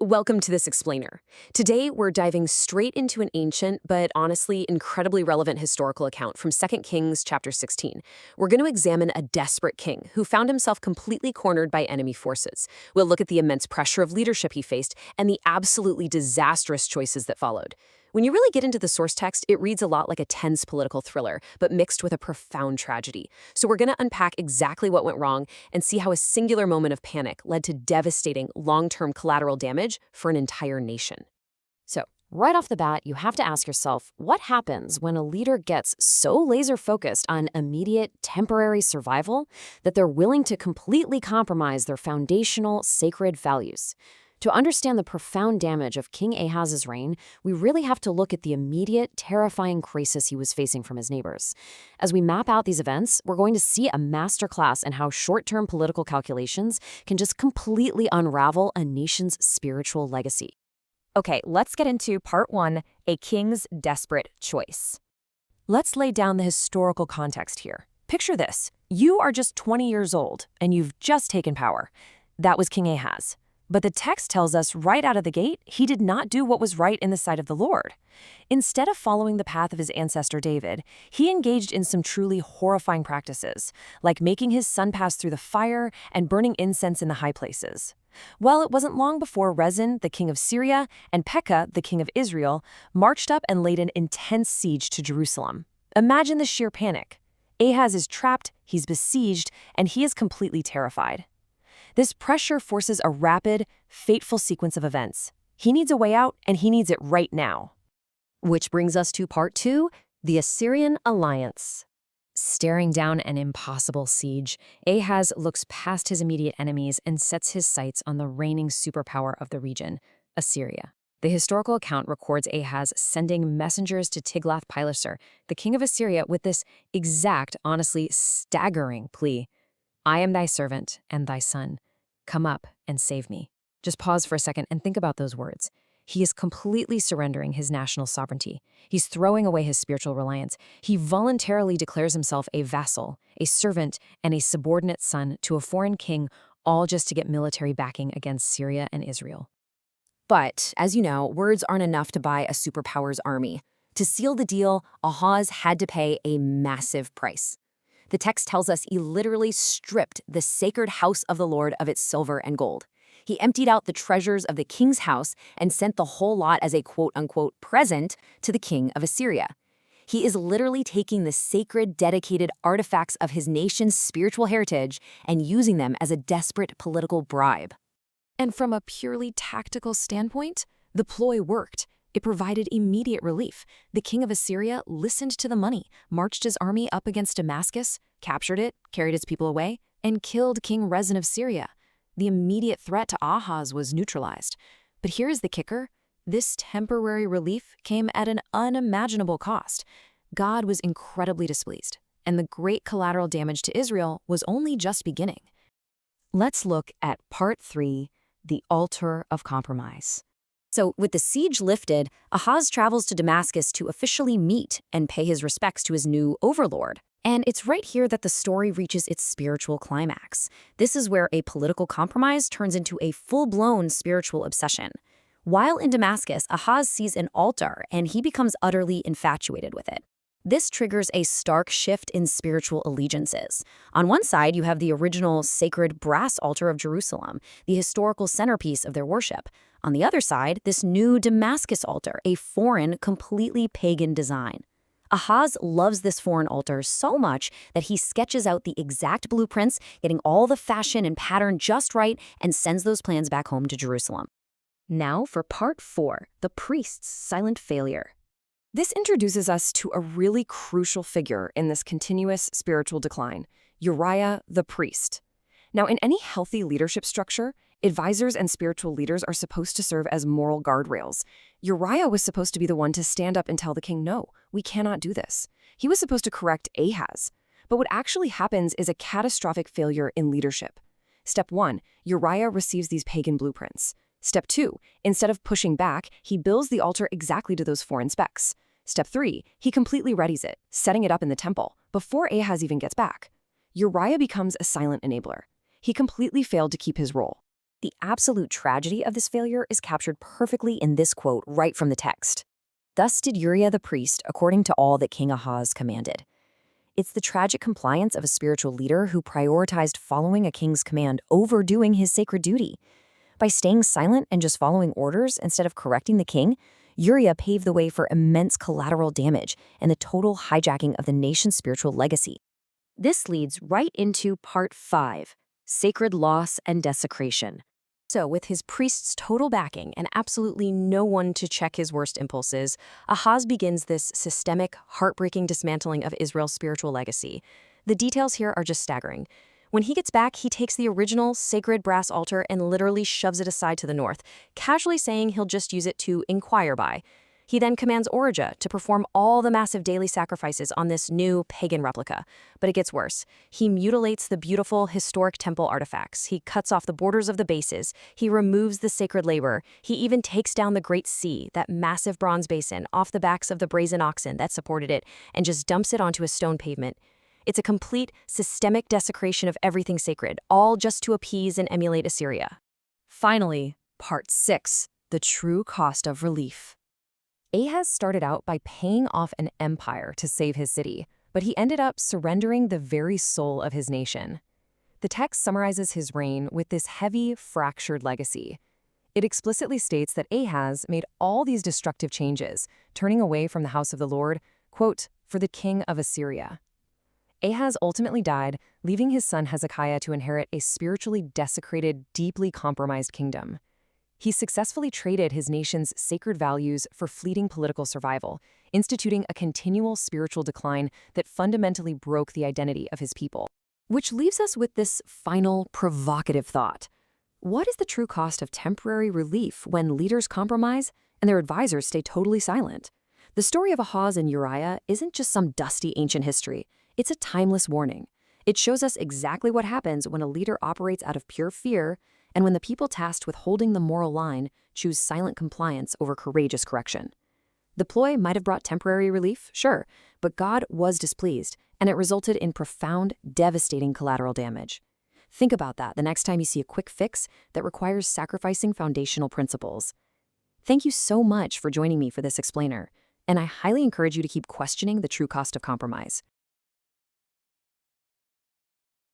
Welcome to this explainer. Today, we're diving straight into an ancient, but honestly incredibly relevant historical account from 2 Kings chapter 16. We're going to examine a desperate king who found himself completely cornered by enemy forces. We'll look at the immense pressure of leadership he faced and the absolutely disastrous choices that followed. When you really get into the source text, it reads a lot like a tense political thriller, but mixed with a profound tragedy. So we're going to unpack exactly what went wrong and see how a singular moment of panic led to devastating, long-term collateral damage for an entire nation. So, right off the bat, you have to ask yourself, what happens when a leader gets so laser-focused on immediate, temporary survival that they're willing to completely compromise their foundational, sacred values? To understand the profound damage of King Ahaz's reign, we really have to look at the immediate, terrifying crisis he was facing from his neighbors. As we map out these events, we're going to see a masterclass in how short-term political calculations can just completely unravel a nation's spiritual legacy. Okay, let's get into part 1, a king's desperate choice. Let's lay down the historical context here. Picture this. You are just 20 years old, and you've just taken power. That was King Ahaz. But the text tells us right out of the gate, he did not do what was right in the sight of the Lord. Instead of following the path of his ancestor David, he engaged in some truly horrifying practices, like making his son pass through the fire and burning incense in the high places. Well, it wasn't long before Rezin, the king of Syria, and Pekah, the king of Israel, marched up and laid an intense siege to Jerusalem. Imagine the sheer panic. Ahaz is trapped, he's besieged, and he is completely terrified. This pressure forces a rapid, fateful sequence of events. He needs a way out, and he needs it right now. Which brings us to part 2, the Assyrian alliance. Staring down an impossible siege, Ahaz looks past his immediate enemies and sets his sights on the reigning superpower of the region, Assyria. The historical account records Ahaz sending messengers to Tiglath-Pileser, the king of Assyria, with this exact, honestly staggering plea: "I am thy servant and thy son. Come up and save me." Just pause for a second and think about those words. He is completely surrendering his national sovereignty. He's throwing away his spiritual reliance. He voluntarily declares himself a vassal, a servant, and a subordinate son to a foreign king, all just to get military backing against Syria and Israel. But, as you know, words aren't enough to buy a superpower's army. To seal the deal, Ahaz had to pay a massive price. The text tells us he literally stripped the sacred house of the Lord of its silver and gold. He emptied out the treasures of the king's house and sent the whole lot as a quote-unquote present to the king of Assyria. He is literally taking the sacred, dedicated artifacts of his nation's spiritual heritage and using them as a desperate political bribe. And from a purely tactical standpoint, the ploy worked. It provided immediate relief. The king of Assyria listened to the money, marched his army up against Damascus, captured it, carried its people away, and killed King Rezin of Syria. The immediate threat to Ahaz was neutralized. But here's the kicker. This temporary relief came at an unimaginable cost. God was incredibly displeased, and the great collateral damage to Israel was only just beginning. Let's look at part 3, the altar of compromise. So, with the siege lifted, Ahaz travels to Damascus to officially meet and pay his respects to his new overlord. And it's right here that the story reaches its spiritual climax. This is where a political compromise turns into a full-blown spiritual obsession. While in Damascus, Ahaz sees an altar, and he becomes utterly infatuated with it. This triggers a stark shift in spiritual allegiances. On one side, you have the original sacred brass altar of Jerusalem, the historical centerpiece of their worship. On the other side, this new Damascus altar, a foreign, completely pagan design. Ahaz loves this foreign altar so much that he sketches out the exact blueprints, getting all the fashion and pattern just right, and sends those plans back home to Jerusalem. Now for part 4, the priest's silent failure. This introduces us to a really crucial figure in this continuous spiritual decline, Uriah the priest. Now, in any healthy leadership structure, advisors and spiritual leaders are supposed to serve as moral guardrails. Uriah was supposed to be the one to stand up and tell the king, no, we cannot do this. He was supposed to correct Ahaz. But what actually happens is a catastrophic failure in leadership. Step 1, Uriah receives these pagan blueprints. Step 2, instead of pushing back, he builds the altar exactly to those foreign specs. Step 3, he completely readies it, setting it up in the temple, before Ahaz even gets back. Uriah becomes a silent enabler. He completely failed to keep his role. the absolute tragedy of this failure is captured perfectly in this quote right from the text. Thus did Uriah the priest according to all that King Ahaz commanded. It's the tragic compliance of a spiritual leader who prioritized following a king's command over doing his sacred duty. By staying silent and just following orders instead of correcting the king, Uriah paved the way for immense collateral damage and the total hijacking of the nation's spiritual legacy. This leads right into part 5, sacred loss and desecration. So, with his priest's total backing and absolutely no one to check his worst impulses, Ahaz begins this systemic, heartbreaking dismantling of Israel's spiritual legacy. The details here are just staggering. When he gets back, he takes the original sacred brass altar and literally shoves it aside to the north, casually saying he'll just use it to inquire by. He then commands Orijah to perform all the massive daily sacrifices on this new pagan replica. But it gets worse. He mutilates the beautiful, historic temple artifacts. He cuts off the borders of the bases. He removes the sacred labor. He even takes down the Great Sea, that massive bronze basin, off the backs of the brazen oxen that supported it, and just dumps it onto a stone pavement. It's a complete, systemic desecration of everything sacred, all just to appease and emulate Assyria. Finally, part 6, the true cost of relief. Ahaz started out by paying off an empire to save his city, but he ended up surrendering the very soul of his nation. The text summarizes his reign with this heavy, fractured legacy. It explicitly states that Ahaz made all these destructive changes, turning away from the house of the Lord, quote, for the king of Assyria. Ahaz ultimately died, leaving his son Hezekiah to inherit a spiritually desecrated, deeply compromised kingdom. He successfully traded his nation's sacred values for fleeting political survival, instituting a continual spiritual decline that fundamentally broke the identity of his people. Which leaves us with this final, provocative thought. What is the true cost of temporary relief when leaders compromise and their advisors stay totally silent? The story of Ahaz and Uriah isn't just some dusty ancient history. It's a timeless warning. It shows us exactly what happens when a leader operates out of pure fear and when the people tasked with holding the moral line choose silent compliance over courageous correction. The ploy might have brought temporary relief, sure, but God was displeased, and it resulted in profound, devastating collateral damage. Think about that the next time you see a quick fix that requires sacrificing foundational principles. Thank you so much for joining me for this explainer, and I highly encourage you to keep questioning the true cost of compromise.